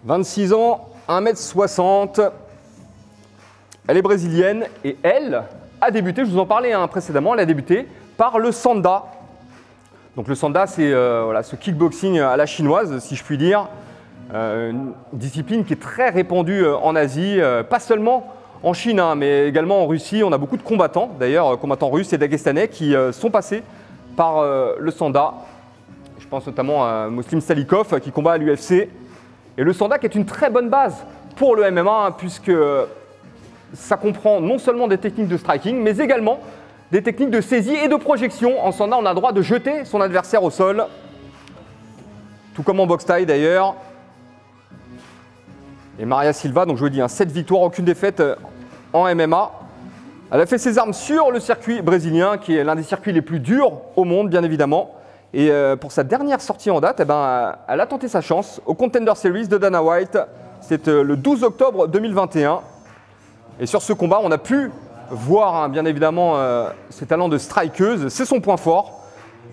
26 ans, 1m60. Elle est brésilienne et elle a débuté, je vous en parlais précédemment, elle a débuté par le Sanda. Donc le Sanda, c'est voilà, ce kickboxing à la chinoise, si je puis dire. Une discipline qui est très répandue en Asie, pas seulement en Chine, mais également en Russie. On a beaucoup de combattants, d'ailleurs, combattants russes et dagestanais qui sont passés par le Sanda. Je pense notamment à Muslim Salikov qui combat à l'UFC. Et le Sanda qui est une très bonne base pour le MMA, puisque ça comprend non seulement des techniques de striking, mais également des techniques de saisie et de projection. En Sanda, on a le droit de jeter son adversaire au sol, tout comme en boxe thaï d'ailleurs. Et Maria Silva, donc je vous dis, 7 victoires, aucune défaite en MMA. Elle a fait ses armes sur le circuit brésilien, qui est l'un des circuits les plus durs au monde, bien évidemment. Et pour sa dernière sortie en date, elle a tenté sa chance au Contender Series de Dana White. C'était le 12 octobre 2021. Et sur ce combat, on a pu voir, bien évidemment, ses talents de strikeuse. C'est son point fort,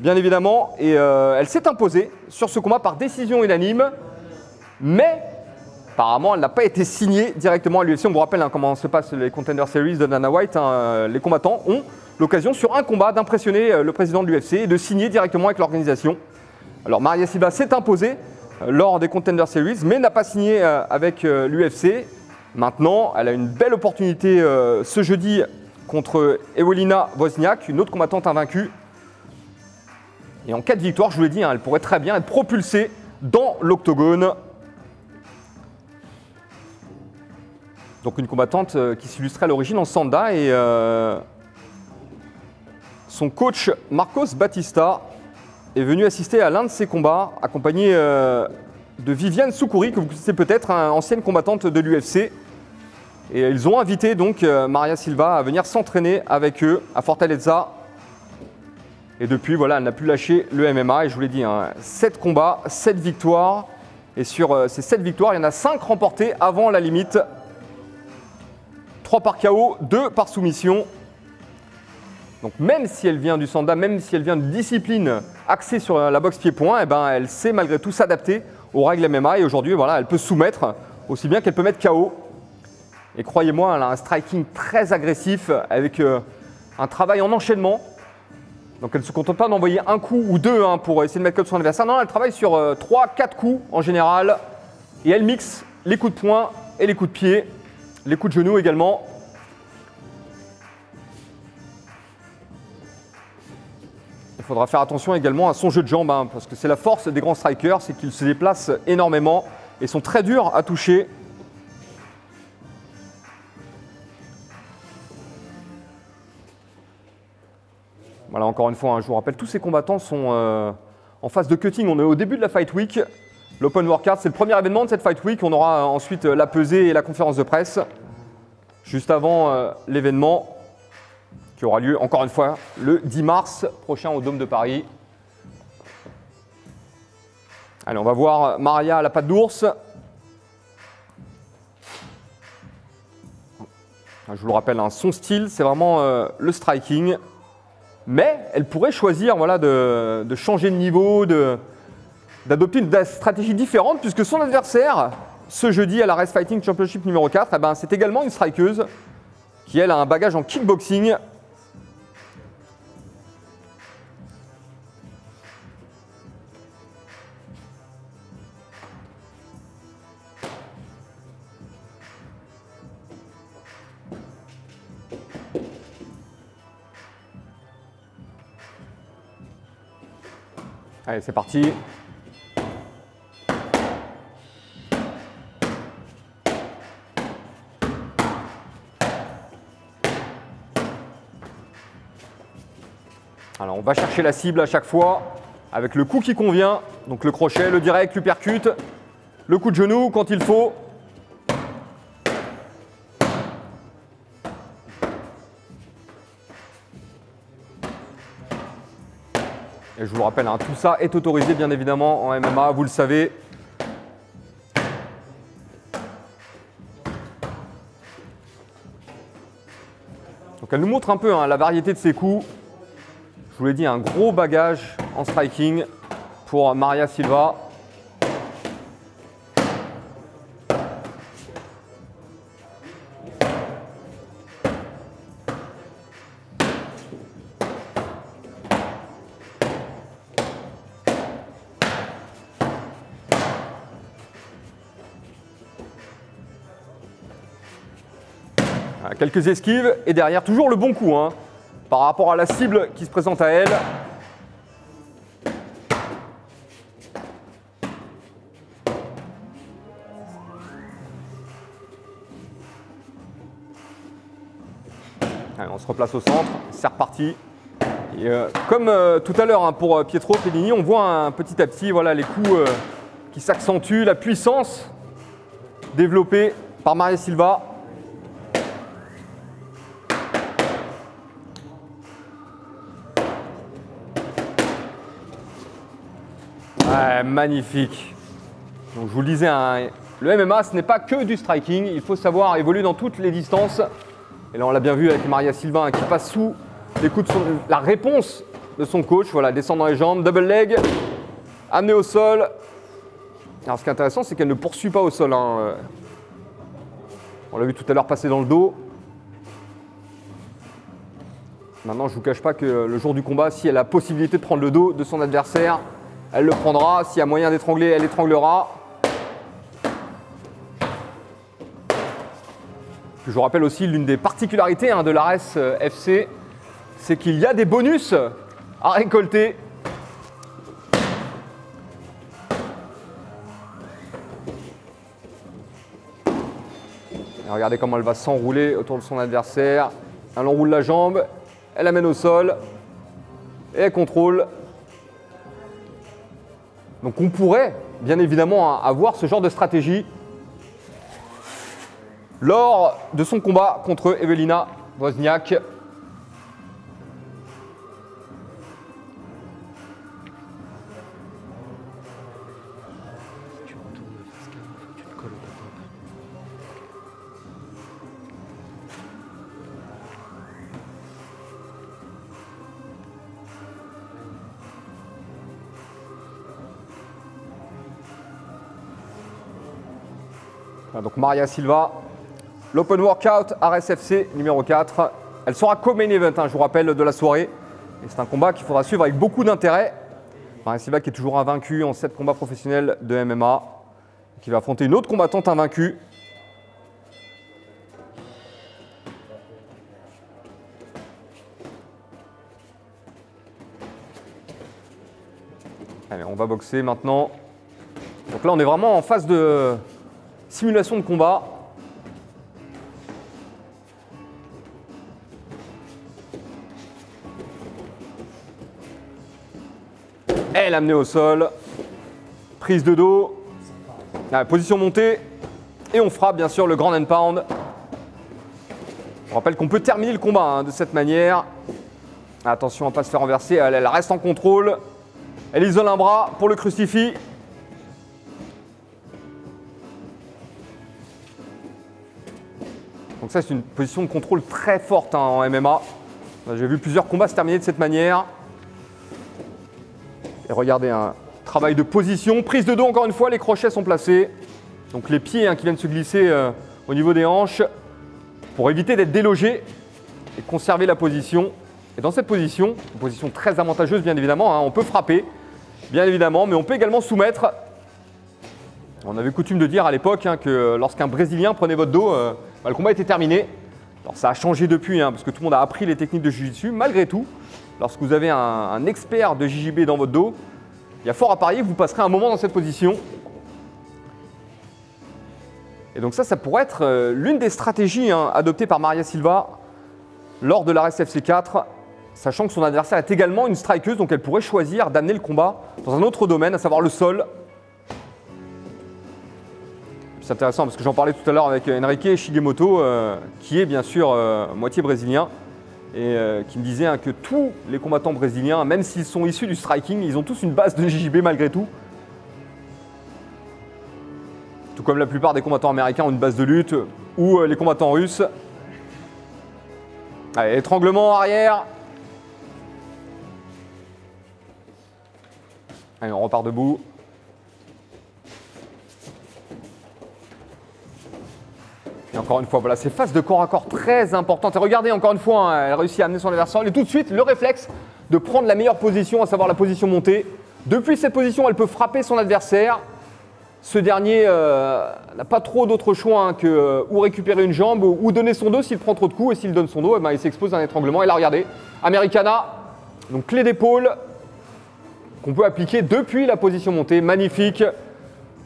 bien évidemment. Et elle s'est imposée sur ce combat par décision unanime. Mais apparemment, elle n'a pas été signée directement à l'UFC. On vous rappelle comment se passent les Contender Series de Dana White. Les combattants ont l'occasion, sur un combat, d'impressionner le président de l'UFC et de signer directement avec l'organisation. Alors, Maria Silva s'est imposée lors des Contender Series, mais n'a pas signé avec l'UFC. Maintenant, elle a une belle opportunité ce jeudi contre Ewelina Wozniak, une autre combattante invaincue. Et en cas de victoire, je vous l'ai dit, elle pourrait très bien être propulsée dans l'octogone. Donc une combattante qui s'illustrait à l'origine en Sanda et son coach Marcos Batista est venu assister à l'un de ses combats, accompagné de Viviane Soukouri, que vous connaissez peut-être, ancienne combattante de l'UFC. Et ils ont invité donc Maria Silva à venir s'entraîner avec eux à Fortaleza. Et depuis, voilà, elle n'a plus lâché le MMA. Et je vous l'ai dit, 7 combats, 7 victoires. Et sur ces 7 victoires, il y en a 5 remportées avant la limite. 3 par KO, 2 par soumission. Donc même si elle vient du Sanda, même si elle vient de discipline axée sur la boxe pied-point, elle sait malgré tout s'adapter aux règles MMA. Et aujourd'hui, voilà, elle peut soumettre aussi bien qu'elle peut mettre KO. Et croyez-moi, elle a un striking très agressif avec un travail en enchaînement. Donc elle ne se contente pas d'envoyer un coup ou deux pour essayer de mettre KO son adversaire. Non, elle travaille sur 3-4 coups en général. Et elle mixe les coups de poing et les coups de pied. Les coups de genoux également. Il faudra faire attention également à son jeu de jambes, parce que c'est la force des grands strikers, c'est qu'ils se déplacent énormément et sont très durs à toucher. Voilà, encore une fois, je vous rappelle, tous ces combattants sont en phase de cutting. On est au début de la Fight Week. L'Open Workout, c'est le premier événement de cette Fight Week. On aura ensuite la pesée et la conférence de presse, juste avant l'événement qui aura lieu, encore une fois, le 10 mars prochain au Dôme de Paris. Allez, on va voir Maria à la patte d'ours. Je vous le rappelle, son style, c'est vraiment le striking. Mais elle pourrait choisir de changer de niveau, d'adopter une stratégie différente, puisque son adversaire, ce jeudi à la Race Fighting Championship numéro 4, c'est également une strikeuse qui, elle, a un bagage en kickboxing. Allez, c'est parti. Alors, on va chercher la cible à chaque fois avec le coup qui convient. Donc le crochet, le direct, l'uppercut, le coup de genou quand il faut. Et je vous le rappelle, tout ça est autorisé bien évidemment en MMA, vous le savez. Donc elle nous montre un peu la variété de ses coups. Je vous l'ai dit, un gros bagage en striking pour Maria Silva. Quelques esquives et derrière, toujours le bon coup hein, par rapport à la cible qui se présente à elle. Allez, on se replace au centre, c'est reparti. Et comme tout à l'heure hein, pour Pietro Pedini, on voit petit à petit voilà, les coups qui s'accentuent, la puissance développée par Maria Silva. Ouais, magnifique. Donc, je vous le disais, hein, le MMA, ce n'est pas que du striking. Il faut savoir évoluer dans toutes les distances. Et là, on l'a bien vu avec Maria Silva hein, qui passe sous les coups de la réponse de son coach. Voilà, descend dans les jambes, double leg, amené au sol. Alors, ce qui est intéressant, c'est qu'elle ne poursuit pas au sol. Hein. On l'a vu tout à l'heure passer dans le dos. Maintenant, je ne vous cache pas que le jour du combat, si elle a la possibilité de prendre le dos de son adversaire, elle le prendra. S'il y a moyen d'étrangler, elle étranglera. Je vous rappelle aussi l'une des particularités hein, de l'Ares FC, c'est qu'il y a des bonus à récolter. Et regardez comment elle va s'enrouler autour de son adversaire. Elle enroule la jambe, elle amène au sol et elle contrôle. Donc on pourrait bien évidemment avoir ce genre de stratégie lors de son combat contre Evelina Wozniak. Donc Maria Silva, l'Open Workout RSFC numéro 4. Elle sera co-main event, hein, je vous rappelle, de la soirée. Et c'est un combat qu'il faudra suivre avec beaucoup d'intérêt. Maria Silva qui est toujours invaincue en 7 combats professionnels de MMA, qui va affronter une autre combattante invaincue. Allez, on va boxer maintenant. Donc là, on est vraiment en phase de simulation de combat. Elle amenée au sol. Prise de dos. Allez, position montée. Et on frappe bien sûr le Ground and Pound. On rappelle qu'on peut terminer le combat hein, de cette manière. Attention à ne pas se faire renverser. Elle reste en contrôle. Elle isole un bras pour le crucifix. Donc ça, c'est une position de contrôle très forte hein, en MMA. J'ai vu plusieurs combats se terminer de cette manière. Et regardez, un travail de position. Prise de dos, encore une fois, les crochets sont placés. Donc les pieds hein, qui viennent se glisser au niveau des hanches pour éviter d'être délogés et conserver la position. Et dans cette position, une position très avantageuse bien évidemment, hein, on peut frapper, bien évidemment, mais on peut également soumettre. On avait coutume de dire à l'époque hein, que lorsqu'un Brésilien prenait votre dos, le combat était terminé. Alors ça a changé depuis, hein, parce que tout le monde a appris les techniques de Jiu-Jitsu. Malgré tout, lorsque vous avez un expert de JJB dans votre dos, il y a fort à parier que vous passerez un moment dans cette position. Et donc ça pourrait être l'une des stratégies hein, adoptées par Maria Silva lors de l'Ares FC 4, sachant que son adversaire est également une strikeuse, donc elle pourrait choisir d'amener le combat dans un autre domaine, à savoir le sol. C'est intéressant parce que j'en parlais tout à l'heure avec Enrique Shigemoto, qui est bien sûr moitié brésilien, et qui me disait hein, que tous les combattants brésiliens, même s'ils sont issus du striking, ils ont tous une base de JJB malgré tout. Tout comme la plupart des combattants américains ont une base de lutte, ou les combattants russes. Allez, étranglement arrière. Allez, on repart debout. Et encore une fois, voilà, ces phases de corps à corps très importantes. Et regardez, encore une fois, hein, elle réussit à amener son adversaire. Et tout de suite, le réflexe de prendre la meilleure position, à savoir la position montée. Depuis cette position, elle peut frapper son adversaire Ce dernier n'a pas trop d'autre choix hein, que ou récupérer une jambe ou donner son dos s'il prend trop de coups. Et s'il donne son dos, eh ben, il s'expose à un étranglement. Et là, regardez, Americana, donc clé d'épaule, qu'on peut appliquer depuis la position montée. Magnifique.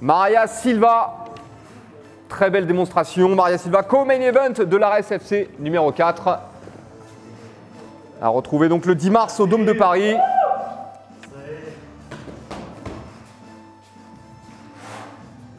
Maria Silva, très belle démonstration. Maria Silva, co-main event de l'Ares FC numéro 4. À retrouver donc le 10 mars au Dôme de Paris.